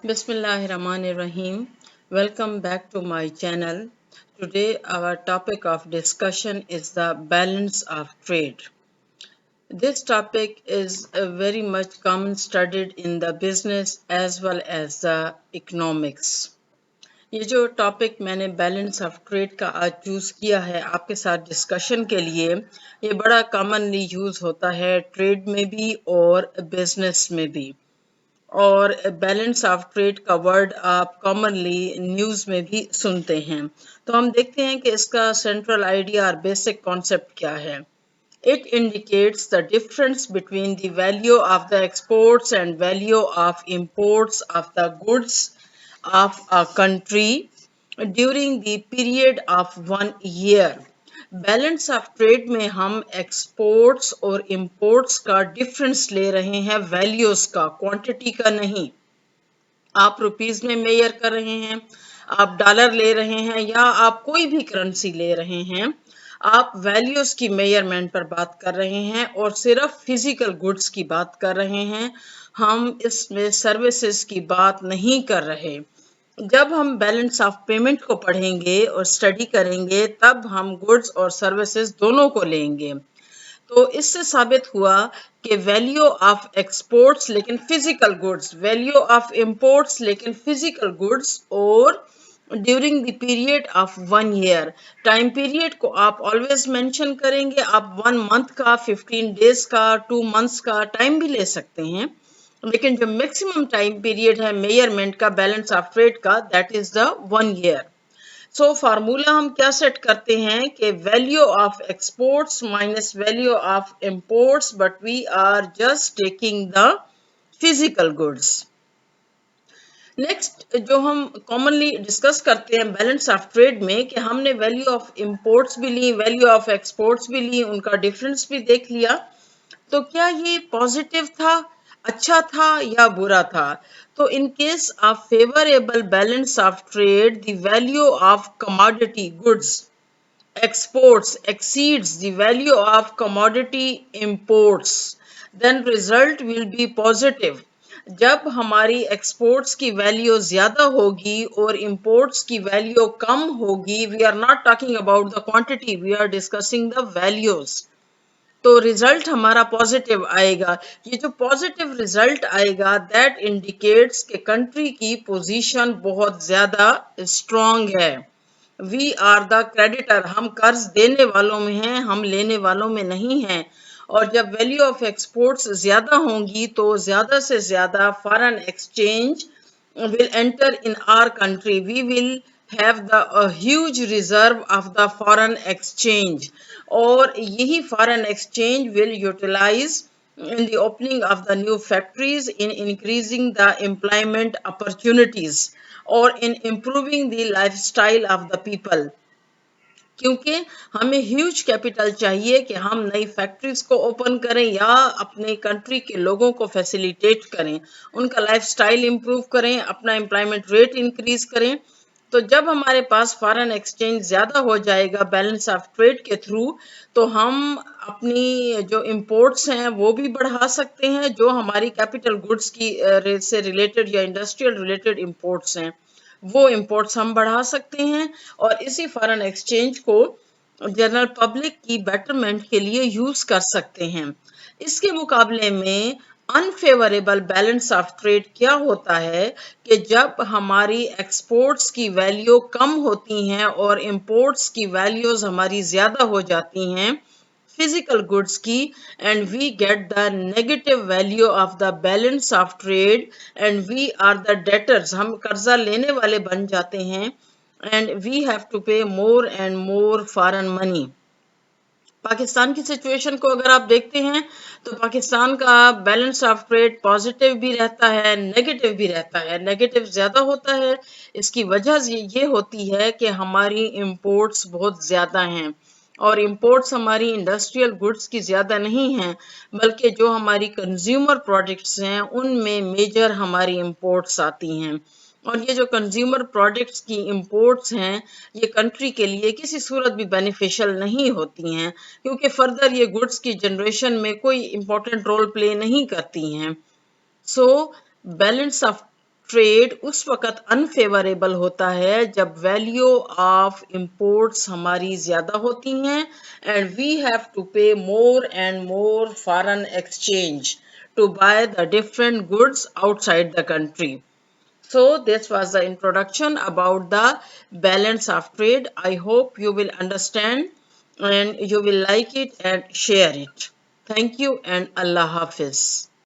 Bismillahirrahmanirrahim. Welcome back to my channel. Today our topic of discussion is the balance of trade. This topic is very much common studied in the business as well as the economics. ये जो topic मैंने balance of trade का आज choose किया है आपके साथ discussion के लिए, ये बड़ा कॉमनली यूज़ होता है ट्रेड में भी और बिजनेस में भी। और बैलेंस ऑफ ट्रेड का वर्ड आप कॉमनली न्यूज़ में भी सुनते हैं। तो हम देखते हैं कि इसका सेंट्रल आइडिया और बेसिक कॉन्सेप्ट क्या है। It indicates the difference between the value of the exports and value of imports of the goods of a country during the period of 1 year. Balance of trade में हम exports और imports का difference ले रहे हैं, values का, quantity का नहीं। आप रुपीस में मेजर कर रहे हैं, आप डॉलर ले रहे हैं या आप कोई भी करेंसी ले रहे हैं, आप वैल्यूज की मेजरमेंट पर बात कर रहे हैं और सिर्फ फिजिकल गुड्स की बात कर रहे हैं। हम इसमें सर्विसेज की बात नहीं कर रहे। जब हम बैलेंस ऑफ पेमेंट को पढ़ेंगे और स्टडी करेंगे तब हम गुड्स और सर्विसेज दोनों को लेंगे। तो इससे साबित हुआ कि वैल्यू ऑफ एक्सपोर्ट्स लेकिन physical goods, value of imports लेकिन फिजिकल गुड्स, और during the period of 1 year। Time period को आप ऑलवेज मेंशन करेंगे। आप 1 month का, 15 days का, 2 months का टाइम भी ले सकते हैं, लेकिन जो मैक्सिमम टाइम पीरियड है मेजरमेंट का बैलेंस ऑफ ट्रेड का, that is the 1 year। So formula हम क्या सेट करते हैं कि value of exports minus value of imports, but we are just taking the physical goods. Next जो हम कॉमनली डिस्कस करते हैं बैलेंस ऑफ ट्रेड में कि हमने वैल्यू ऑफ इंपोर्ट्स भी ली, वैल्यू ऑफ एक्सपोर्ट्स भी ली, उनका डिफरेंस भी देख लिया। तो क्या ये पॉजिटिव था, अच्छा था या बुरा था? तो in case of favourable balance of trade, the value of commodity goods exports exceeds the value of commodity imports, then result will be positive। जब हमारी एक्सपोर्ट्स की वैल्यू ज्यादा होगी और इंपोर्ट्स की वैल्यू कम होगी, we are not talking about the quantity, we are discussing the values, तो रिजल्ट हमारा पॉजिटिव आएगा। ये जो पॉजिटिव रिजल्ट आएगा दैट इंडिकेट्स कि कंट्री की पोजीशन बहुत ज्यादा स्ट्रांग है। वी आर द क्रेडिटर, हम कर्ज देने वालों में हैं, हम लेने वालों में नहीं हैं। और जब वैल्यू ऑफ एक्सपोर्ट्स ज्यादा होंगी तो ज्यादा से ज्यादा foreign exchange will enter in our country, we will have the a huge reserve of the foreign exchange, और यही foreign exchange will utilize in the opening of the new factories, in increasing the employment opportunities, or in improving the lifestyle of the people। क्योंकि हमें huge capital चाहिए कि हम नई factories को open करें या अपने कंट्री के लोगों को फैसिलिटेट करें, उनका लाइफस्टाइल इंप्रूव करें, अपना एम्प्लॉयमेंट रेट इंक्रीज करें। तो जब हमारे पास फॉरेन एक्सचेंज ज्यादा हो जाएगा बैलेंस ऑफ ट्रेड के थ्रू, तो हम अपनी जो इंपोर्ट्स हैं वो भी बढ़ा सकते हैं, जो हमारी कैपिटल गुड्स की से रिलेटेड या इंडस्ट्रियल रिलेटेड इंपोर्ट्स हैं वो इंपोर्ट्स हम बढ़ा सकते हैं, और इसी फॉरेन एक्सचेंज को जनरल पब्लिक की बेटरमेंट के लिए यूज कर सकते हैं। इसके मुकाबले में अनफेवरेबल बैलेंस ऑफ ट्रेड क्या होता है कि जब हमारी एक्सपोर्ट्स की वैल्यू कम होती हैं और इंपोर्ट्स की वैल्यूज हमारी ज्यादा हो जाती हैं physical goods की, and we get the negative value of the balance of trade, and we are the debtors, हम कर्जा लेने वाले बन जाते हैं, and we have to pay more and more foreign money। Pakistan की सिचुएशन को अगर आप देखते हैं तो पाकिस्तान का बैलेंस ऑफ ट्रेड पॉजिटिव भी रहता है, नेगेटिव भी रहता है। नेगेटिव ज्यादा होता है, इसकी वजह ये होती है कि हमारी इंपोर्ट्स बहुत ज्यादा हैं, और इंपोर्ट्स हमारी इंडस्ट्रियल गुड्स की ज्यादा नहीं हैं, बल्कि जो हमारी कंज्यूमर प्रोडक्ट्स हैं उनमें मेजर हमारी इंपोर्ट्स आती हैं। और ये जो कंज्यूमर प्रोडक्ट्स की इंपोर्ट्स हैं ये कंट्री के लिए किसी सूरत भी बेनिफिशियल नहीं होती हैं, क्योंकि फर्दर ये गुड्स की जनरेशन में कोई इंपॉर्टेंट रोल प्ले नहीं करती हैं। सो बैलेंस ऑफ ट्रेड उस वक़्त अनफेवरेबल होता है जब वैल्यू ऑफ इंपोर्ट्स हमारी ज़्यादा होती हैं एंड वी हैव टू पे more and more foreign exchange to buy the different goods outside the country. So this was the introduction about the balance of trade. I hope you will understand and you will like it and share it. Thank you and Allah Hafiz.